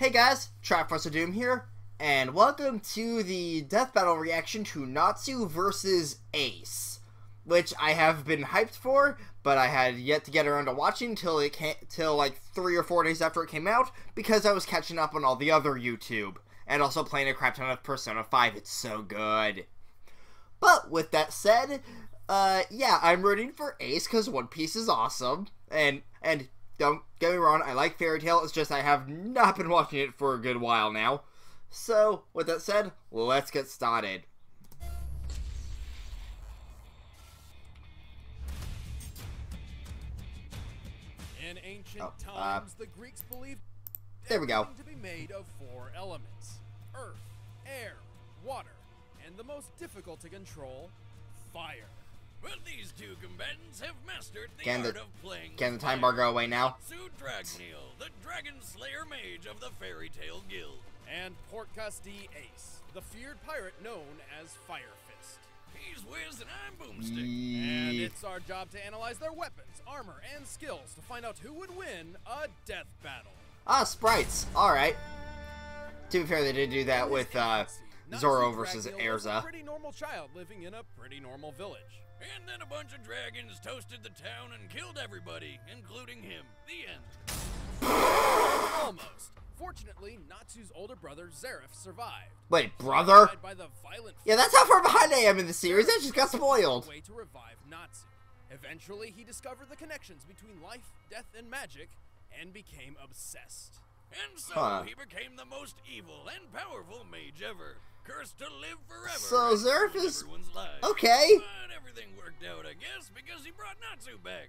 Hey guys, Professor Doom here, and welcome to the death battle reaction to Natsu versus Ace, which I have been hyped for, but I had yet to get around to watching till like 3 or 4 days after it came out, because I was catching up on all the other YouTube, and also playing a crap ton of Persona 5. It's so good. But with that said, yeah, I'm rooting for Ace because One Piece is awesome, and don't get me wrong, I like Fairy Tail, it's just I have not been watching it for a good while now. So, with that said, let's get started. In ancient times, the Greeks believed there we go. to be made of 4 elements: earth, air, water, and the most difficult to control, fire. But these two combatants have mastered the art of playing. Can the time bar go away now? Natsu, the Dragon Slayer Mage of the Fairy Tail Guild, and Portcullis Ace, the feared pirate known as Fire Fist. He's Wiz and I'm Boomstick, and it's our job to analyze their weapons, armor, and skills to find out who would win a death battle. Ah, sprites. Alright. To be fair, they did do that with Zoro versus Erza. A pretty normal child living in a pretty normal village. And then a bunch of dragons toasted the town and killed everybody, including him. The end. Almost. Fortunately, Natsu's older brother, Zeref, survived. Wait, brother? By the violent yeah, that's how far behind I am in the series. I just got spoiled. Way to revive Natsu. Eventually, he discovered the connections between life, death, and magic, and became obsessed. And so, he became the most evil and powerful mage ever. Cursed to live forever. So Zeref is okay. But everything worked out, I guess, because he brought Natsu back.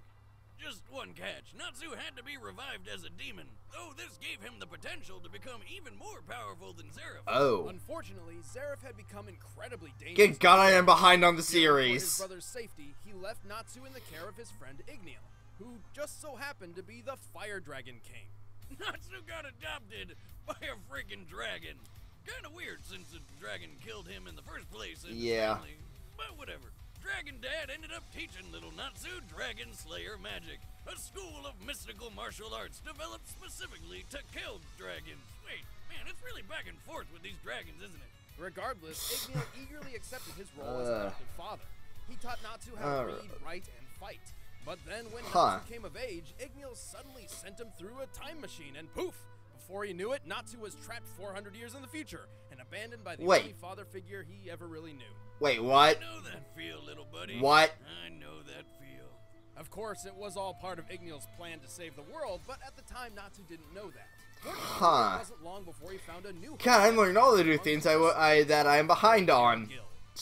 Just one catch: Natsu had to be revived as a demon, though this gave him the potential to become even more powerful than Zeref. Oh. Unfortunately, Zeref had become incredibly dangerous. Good God, I am behind on the series. For his brother's safety, he left Natsu in the care of his friend Igniel, who just so happened to be the Fire Dragon King. Natsu got adopted by a freaking dragon. Kind of weird since the dragon killed him in the first place. Yeah. Family. But whatever. Dragon Dad ended up teaching little Natsu Dragon Slayer magic, a school of mystical martial arts developed specifically to kill dragons. Wait, man, it's really back and forth with these dragons, isn't it? Regardless, Igniel eagerly accepted his role as adopted father. He taught Natsu how to read, write, and fight. But then when Natsu came of age, Igniel suddenly sent him through a time machine, and poof! Before he knew it, Natsu was trapped 400 years in the future and abandoned by the only father figure he ever really knew. Wait, what? I know that feel, little buddy. What? I know that feel. Of course, it was all part of Igniel's plan to save the world, but at the time, Natsu didn't know that. It wasn't long before he found a new God, I'm learning all the new things that I am behind on.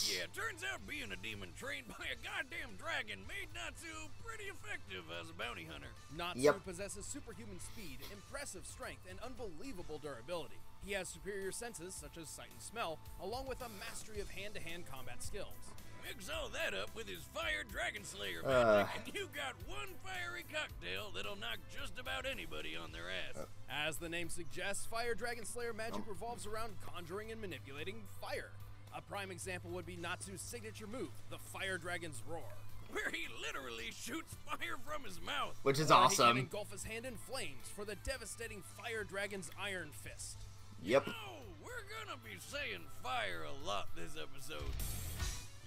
Yeah, turns out being a demon trained by a goddamn dragon made Natsu pretty effective as a bounty hunter. Natsu possesses superhuman speed, impressive strength, and unbelievable durability. He has superior senses, such as sight and smell, along with a mastery of hand-to-hand combat skills. Mix all that up with his Fire Dragon Slayer magic, and you got one fiery cocktail that'll knock just about anybody on their ass. As the name suggests, Fire Dragon Slayer magic revolves around conjuring and manipulating fire. A prime example would be Natsu's signature move, the Fire Dragon's Roar, where he literally shoots fire from his mouth. Which is awesome. He can engulf his hand in flames for the devastating Fire Dragon's Iron Fist. Yep. You know, we're gonna be saying fire a lot this episode.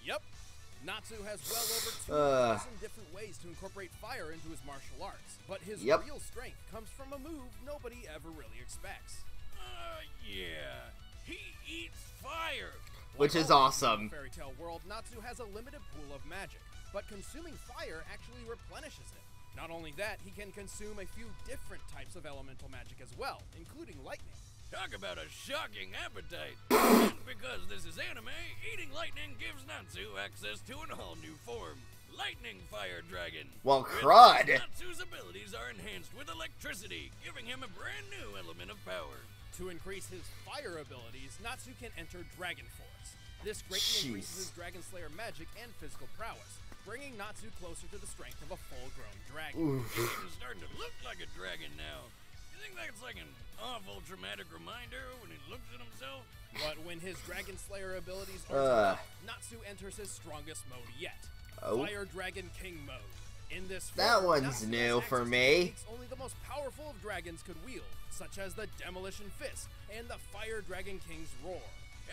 Yep. Natsu has well over 2,000 different ways to incorporate fire into his martial arts, but his real strength comes from a move nobody ever really expects. Yeah. He eats fire. Which is awesome. In the fairy tale world, Natsu has a limited pool of magic, but consuming fire actually replenishes it. Not only that, he can consume a few different types of elemental magic as well, including lightning. Talk about a shocking appetite. And because this is anime, eating lightning gives Natsu access to an all-new form, Lightning Fire Dragon. Well, crud! Natsu's abilities are enhanced with electricity, giving him a brand new element of power. To increase his fire abilities, Natsu can enter Dragon Force. This greatly increases his Dragon Slayer magic and physical prowess, bringing Natsu closer to the strength of a full-grown dragon. He's even starting to look like a dragon now. You think that's like an awful traumatic reminder when he looks at himself? But when his Dragon Slayer abilities are up, Natsu enters his strongest mode yet, Fire Dragon King mode. In this that one's new for me. Only the most powerful of dragons could wield, such as the Demolition Fist and the Fire Dragon King's Roar.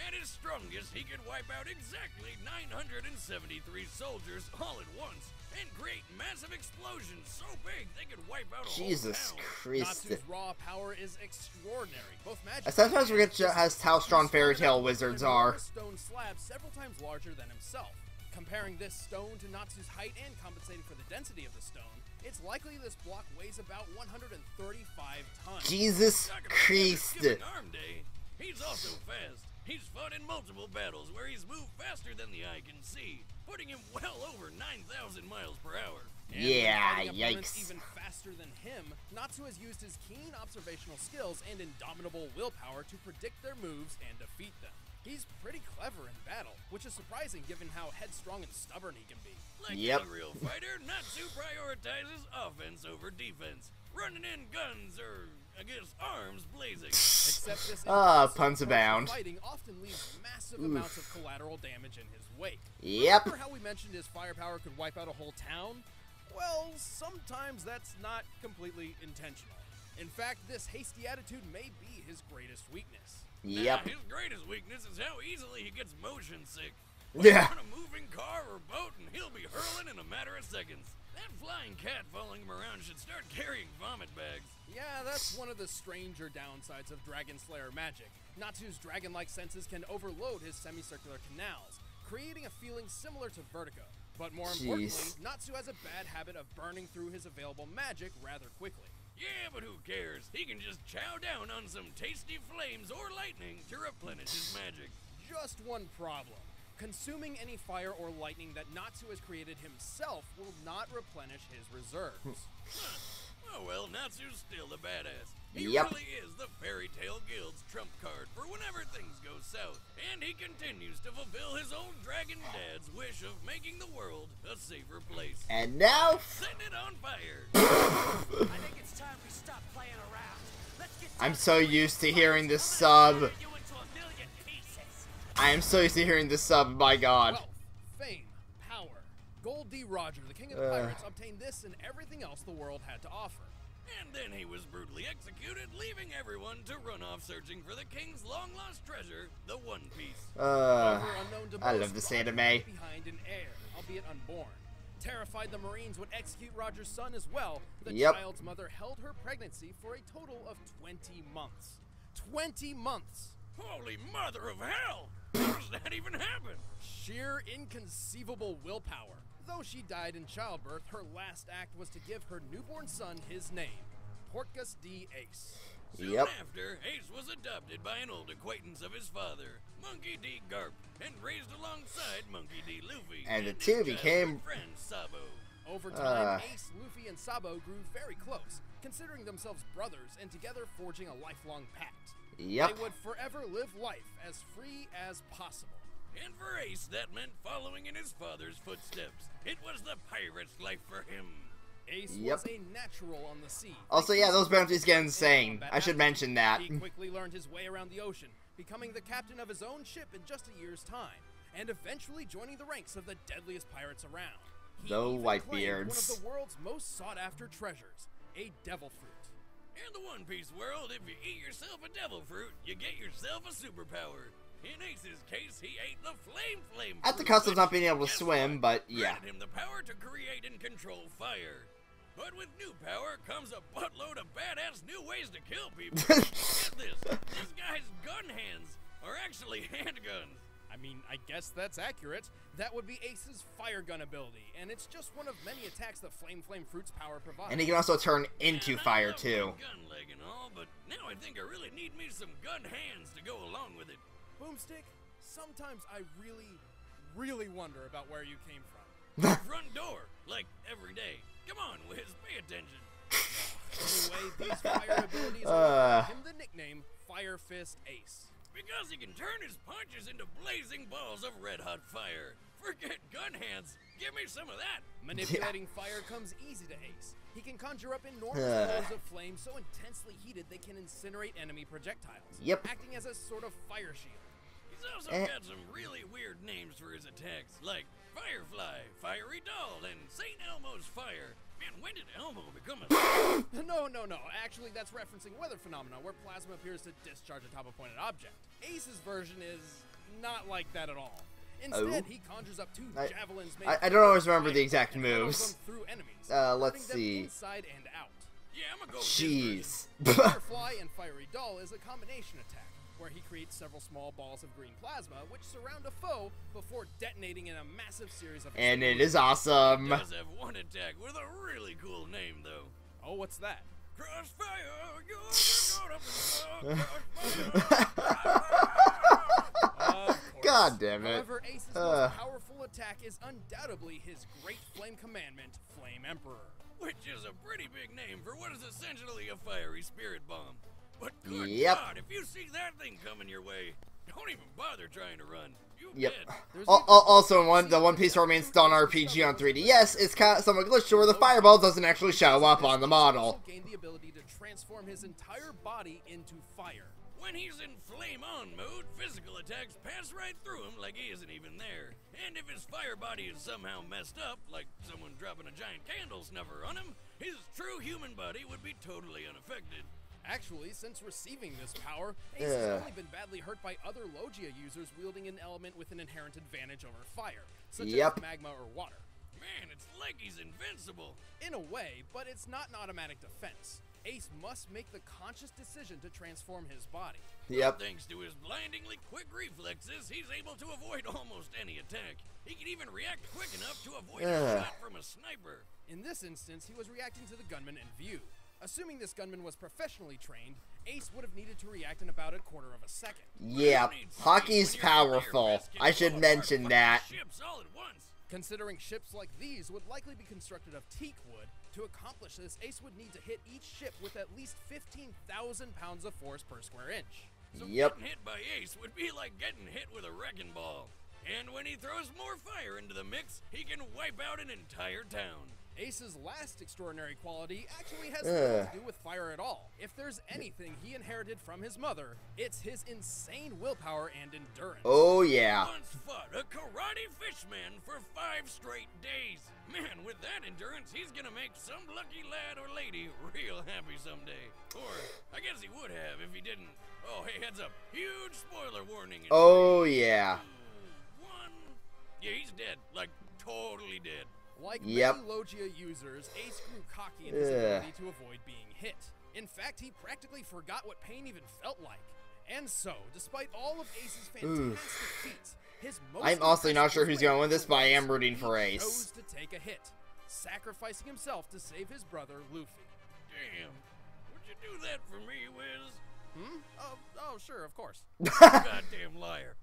At his strongest, he could wipe out exactly 973 soldiers all at once and create massive explosions so big they could wipe out a Jesus whole town. Christ. Natsu's raw power is extraordinary, both magic. I sometimes forget how strong fairy tale wizards are. Stone slab several times larger than himself. Comparing this stone to Natsu's height and compensating for the density of the stone, it's likely this block weighs about 135 tons. Jesus Christ. Arm day, he's also fast. He's fought in multiple battles where he's moved faster than the eye can see, putting him well over 9,000 miles per hour. And yeah, yikes. yikes. Even faster than him, Natsu has used his keen observational skills and indomitable willpower to predict their moves and defeat them. He's pretty clever in battle, which is surprising given how headstrong and stubborn he can be. Like any real fighter, Natsu prioritizes offense over defense, running in guns or, I guess, arms blazing. Except this puns abound. Fighting often leaves massive amounts of collateral damage in his wake. Yep. Remember how we mentioned his firepower could wipe out a whole town? Well, sometimes that's not completely intentional. In fact, this hasty attitude may be his greatest weakness. Yep. His greatest weakness is how easily he gets motion sick. Yeah. On a moving car or boat, and he'll be hurling in a matter of seconds. That flying cat following him around should start carrying vomit bags. Yeah, that's one of the stranger downsides of Dragon Slayer magic. Natsu's dragon-like senses can overload his semicircular canals, creating a feeling similar to vertigo. But more importantly, Natsu has a bad habit of burning through his available magic rather quickly. Yeah, but who cares? He can just chow down on some tasty flames or lightning to replenish his magic. Just one problem. Consuming any fire or lightning that Natsu has created himself will not replenish his reserves. Oh well, Natsu's still a badass. He really is the Fairy Tale Guild's trump card for whenever things go south. And he continues to fulfill his old dragon dad's wish of making the world a safer place. And now... setting it on fire. I think it's time we stop playing around. Let's get I'm so used to hearing this sub. I am so used to hearing this sub, my god. Wealth, fame, power. Gold D. Roger, the king of the pirates, obtained this and everything else the world had to offer. And then he was brutally executed, leaving everyone to run off searching for the king's long-lost treasure, the One Piece. I love this anime. Behind an heir, albeit unborn. Terrified the Marines would execute Roger's son as well, the child's mother held her pregnancy for a total of 20 months. 20 months! Holy mother of hell! How does that even happen? Sheer inconceivable willpower. Though she died in childbirth, her last act was to give her newborn son his name, Portgas D. Ace. Soon after, Ace was adopted by an old acquaintance of his father, Monkey D. Garp, and raised alongside Monkey D. Luffy. And the two became friend Sabo. Over time, Ace, Luffy, and Sabo grew very close, considering themselves brothers and together forging a lifelong pact. They would forever live life as free as possible. And for Ace, that meant following in his father's footsteps. It was the pirate's life for him. Ace was a natural on the sea. Also, yeah, those bounties get insane. I should mention that. He quickly learned his way around the ocean, becoming the captain of his own ship in just a year's time, and eventually joining the ranks of the deadliest pirates around. He even claimed one of the world's most sought-after treasures, a devil fruit. In the One Piece world, if you eat yourself a devil fruit, you get yourself a superpower. In Ace's case, he ate the flame fruit. At the cost of not being able to swim, but yeah. Granted him the power to create and control fire. But with new power comes a buttload of badass new ways to kill people. Get this, these guys' gun hands are actually handguns. I mean, I guess that's accurate. That would be Ace's fire gun ability, and it's just one of many attacks that Flame Fruit's power provides. And he can also turn into fire too. Gun leg and all, but now I think I really need me some gun hands to go along with it. Boomstick, sometimes I really wonder about where you came from. The front door, like every day. Come on, Wiz, pay attention. Anyway, these fire abilities will give him the nickname Fire Fist Ace. Because he can turn his punches into blazing balls of red-hot fire. Forget gun hands. Give me some of that. Manipulating fire comes easy to Ace. He can conjure up enormous balls of flame so intensely heated they can incinerate enemy projectiles, acting as a sort of fire shield. He's also got some really weird names for his attacks, like Firefly, Fiery Doll, and St. Elmo's Fire. Man, when did Elmo become a... No. Actually, that's referencing weather phenomena where plasma appears to discharge atop a pointed object. Ace's version is not like that at all. Instead, he conjures up two javelins made I don't always remember the exact moves. Through enemies, let's see. Inside and out. Yeah, I'm gonna go with Jeez. Firefly and Fiery Doll is a combination attack, where he creates several small balls of green plasma which surround a foe before detonating in a massive series of... And it is awesome. It does have one attack with a really cool name, though. Oh, what's that? Crossfire, you're caught up in the God damn it. However, Ace's most powerful attack is undoubtedly his Great Flame Commandment, Flame Emperor. Which is a pretty big name for what is essentially a fiery spirit bomb. But good God, if you see that thing coming your way, don't even bother trying to run. You dead. Also, the One Piece Romance Dawn RPG on 3DS is kind of somewhat glitched where the fireball doesn't actually show up on the model. Gained the ability to transform his entire body into fire. When he's in flame on mode, physical attacks pass right through him like he isn't even there. And if his fire body is somehow messed up, like someone dropping a giant candle snuffer on him, his true human body would be totally unaffected. Actually, since receiving this power, Ace has only been badly hurt by other Logia users wielding an element with an inherent advantage over fire, such as magma or water. Man, it's like he's invincible. In a way, but it's not an automatic defense. Ace must make the conscious decision to transform his body. Thanks to his blindingly quick reflexes, he's able to avoid almost any attack. He can even react quick enough to avoid a shot from a sniper. In this instance, he was reacting to the gunman in view. Assuming this gunman was professionally trained, Ace would have needed to react in about a quarter of a second. Yeah, hockey's powerful. I should mention that. Considering ships like these would likely be constructed of teak wood, to accomplish this, Ace would need to hit each ship with at least 15,000 pounds of force per square inch. So getting hit by Ace would be like getting hit with a wrecking ball. And when he throws more fire into the mix, he can wipe out an entire town. Ace's last extraordinary quality actually has nothing to do with fire at all. If there's anything he inherited from his mother, it's his insane willpower and endurance. Oh yeah. Once fought a karate fishman for 5 straight days. Man, with that endurance, he's gonna make some lucky lad or lady real happy someday. Or, I guess he would have if he didn't. Oh, hey, heads up. Huge spoiler warning. Oh yeah. 2, 1. Yeah, he's dead. Like, totally dead. Like many Logia users, Ace grew cocky in his ability to avoid being hit. In fact, he practically forgot what pain even felt like. And so, despite all of Ace's fantastic feats, his most I'm also not sure who's going to win this, but I am rooting for Ace. He chose to take a hit, sacrificing himself to save his brother, Luffy. Damn. Would you do that for me, Wiz? Oh, sure, of course. Goddamn liar.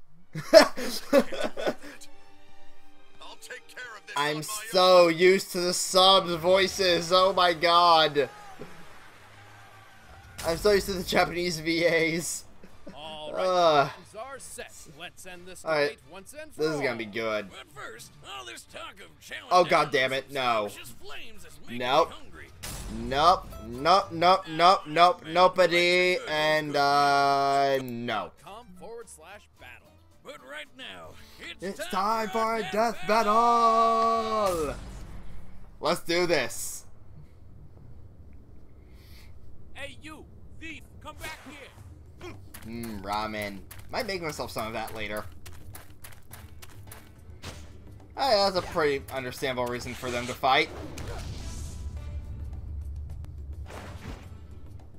I'll take care of this. I'm so used to the subs voices. Oh my god. I'm so used to the Japanese VAs. All right, are set. Let's end this debate once and for all. This is gonna be good. But first, all this talk of challenge. Oh god damn it! No. Nope. Nope. Nope. Nope. Nope. Nope. Nobody. And no. .com/battle. But right now, it's time for a death battle! Let's do this. Hey you, thief, come back here. Ramen. Might make myself some of that later. Hey, that's a pretty understandable reason for them to fight.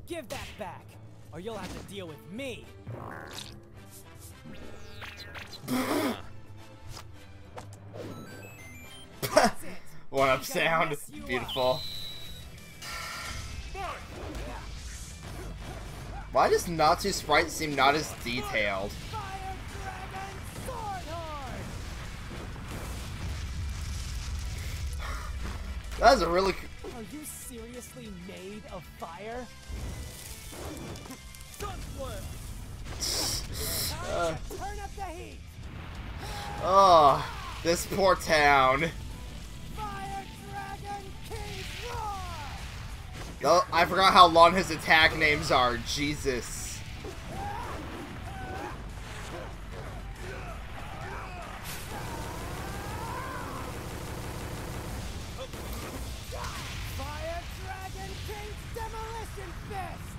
Give that back, or you'll have to deal with me. One up sound. Beautiful. Why does Natsu's sprite seem not as detailed? That is a really... Are you seriously made of fire? Turn up the heat. Oh, this poor town. Fire Dragon King Roar! Oh, I forgot how long his attack names are. Jesus. Ancient Fist!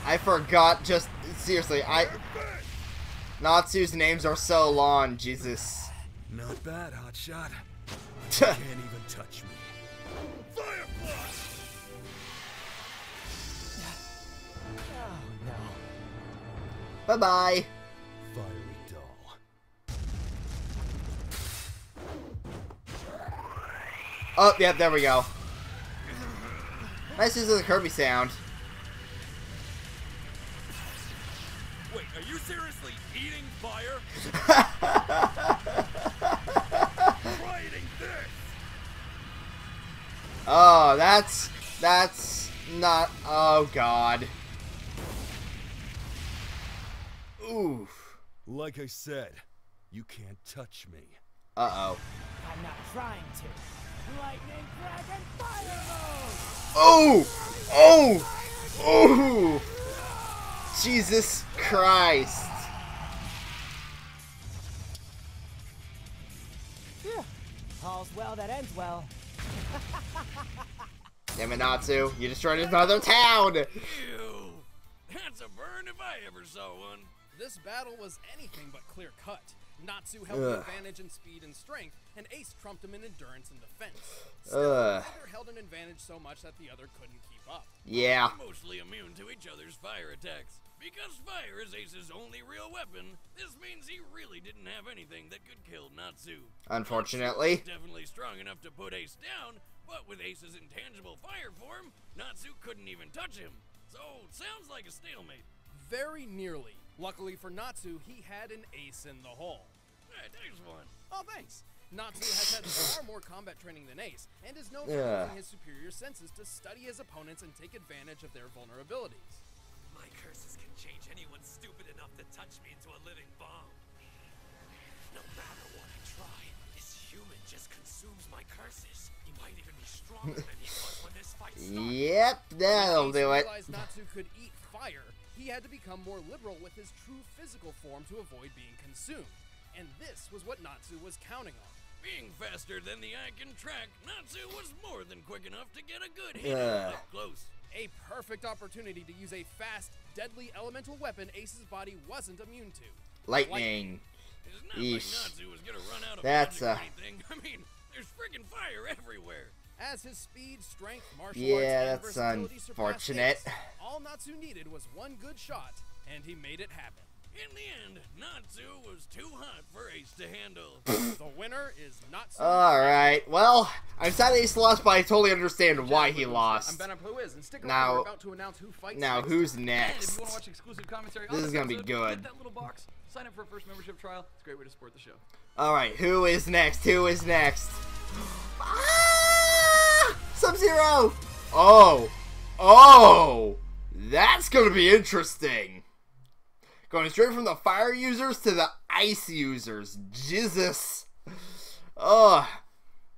I forgot, just, seriously, Natsu's names are so long, Jesus. Not bad, hotshot. Can't even touch me. Firefly! Oh no. Bye-bye. Fiery doll. Oh, yeah, there we go. Nice use of the Kirby sound. Wait, are you seriously eating fire? Try eating this! Oh, that's not, oh god. Oof. Like I said, you can't touch me. Uh-oh. I'm not trying to. Lightning Dragon Fire Mode! Oh! Oh! Oh! Jesus Christ. Phew. All's well that ends well. Damn it, Natsu. You destroyed another town! Ew! That's a burn if I ever saw one. This battle was anything but clear-cut. Natsu held the advantage in speed and strength, and Ace trumped him in endurance and defense. Still, neither held an advantage so much that the other couldn't keep up. Yeah. Mostly immune to each other's fire attacks. Because fire is Ace's only real weapon, this means he really didn't have anything that could kill Natsu. Unfortunately. Natsu was definitely strong enough to put Ace down, but with Ace's intangible fire form, Natsu couldn't even touch him. So, sounds like a stalemate. Very nearly. Luckily for Natsu, he had an ace in the hole. Hey, thanks one. Oh, thanks. Natsu has had far more combat training than Ace, and is known for using his superior senses to study his opponents and take advantage of their vulnerabilities. My curses can change anyone stupid enough to touch me into a living bomb. No matter what I try, this human just consumes my curses. He might even be stronger than he was when this fight started. Yep, that'll When Ace do it. realized Natsu could eat fire, he had to become more liberal with his true physical form to avoid being consumed. And this was what Natsu was counting on. Being faster than the eye can track, Natsu was more than quick enough to get a good hit up close. A perfect opportunity to use a fast, deadly elemental weapon Ace's body wasn't immune to. Lightning. It's not like Yeesh. Natsu was gonna run out of That's, magic or anything. I mean, there's friggin' fire everywhere. As his speed, strength, martial Yeah, arts, and that's versatility surpassed unfortunate. Ace, all Natsu needed was one good shot, and he made it happen. In the end, Natsu was too hot for Ace to handle. The winner is Natsu. Alright, well, I'm sad Ace lost, but I totally understand why he I'm lost. Ben Wiz, and stick around. Now- We're about to announce who fights Now, next. who's And if next? you want to watch exclusive commentary, This on is gonna be episode, good. hit that little box. Sign up for a first membership trial. It's a great way to support the show. Alright, who is next? Who is next? Ah! Sub-Zero! Oh! Oh! That's gonna be interesting. Going straight from the fire users to the ice users. Jesus. Ugh.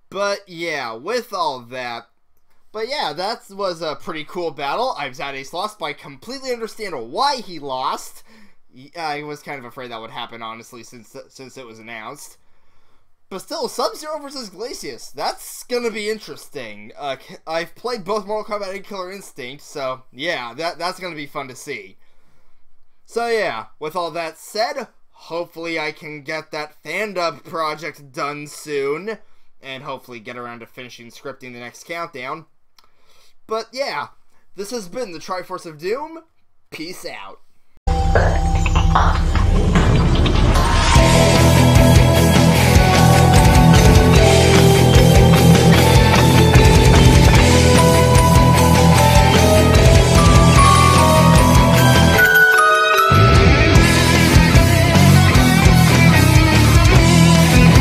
But yeah, with all that. But yeah, that was a pretty cool battle. I'm sad Ace lost, but I completely understand why he lost. I was kind of afraid that would happen, honestly, since it was announced. But still, Sub-Zero versus Glacius. That's gonna be interesting. I've played both Mortal Kombat and Killer Instinct, so yeah, that's gonna be fun to see. So yeah, with all that said, hopefully I can get that fan-dub project done soon, and hopefully get around to finishing scripting the next countdown. But yeah, this has been the Triforce of Doom. Peace out.